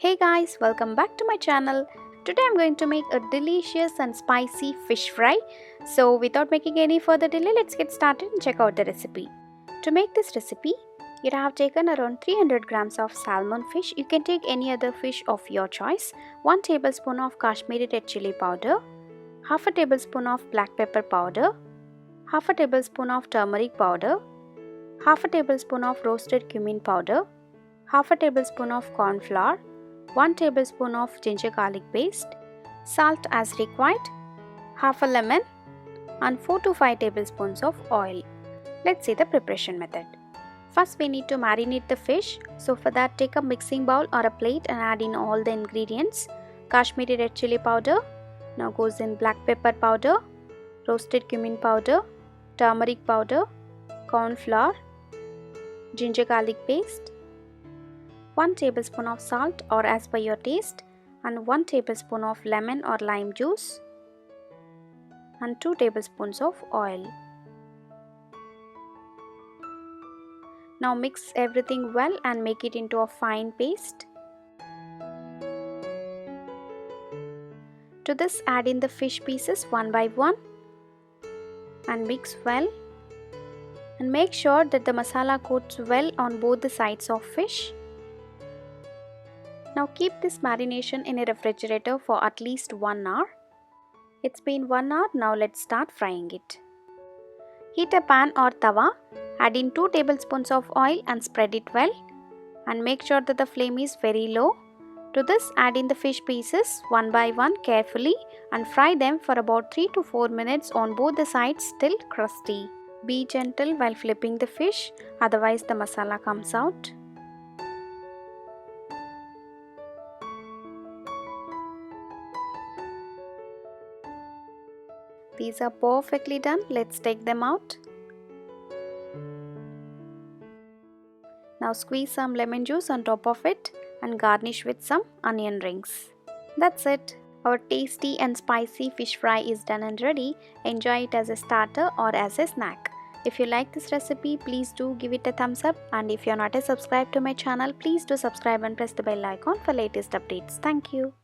Hey guys, welcome back to my channel. Today I'm going to make a delicious and spicy fish fry. So without making any further delay, let's get started and check out the recipe. To make this recipe, you have taken around 300 grams of salmon fish. You can take any other fish of your choice. 1 tablespoon of Kashmiri Red Chilli Powder, half a tablespoon of black pepper powder, half a tablespoon of turmeric powder, half a tablespoon of roasted cumin powder, half a tablespoon of corn flour, 1 tablespoon of ginger garlic paste, salt as required, half a lemon and 4 to 5 tablespoons of oil. Let's see the preparation method. First we need to marinate the fish. So for that, take a mixing bowl or a plate and add in all the ingredients. Kashmiri red chili powder, now goes in black pepper powder, roasted cumin powder, turmeric powder, corn flour, ginger garlic paste, 1 tablespoon of salt or as per your taste, and 1 tablespoon of lemon or lime juice, and 2 tablespoons of oil. Now mix everything well and make it into a fine paste. To this, add in the fish pieces one by one and mix well, and make sure that the masala coats well on both the sides of fish. Now keep this marination in a refrigerator for at least 1 hour. It's been 1 hour, now let's start frying it. Heat a pan or tawa, add in 2 tablespoons of oil and spread it well, and make sure that the flame is very low. To this, add in the fish pieces one by one carefully and fry them for about 3 to 4 minutes on both the sides till crusty. Be gentle while flipping the fish, otherwise the masala comes out. These are perfectly done. Let's take them out. Now squeeze some lemon juice on top of it and garnish with some onion rings. That's it. Our tasty and spicy fish fry is done and ready. Enjoy it as a starter or as a snack. If you like this recipe, please do give it a thumbs up, and if you are not subscribed to my channel, please do subscribe and press the bell icon for latest updates. Thank you.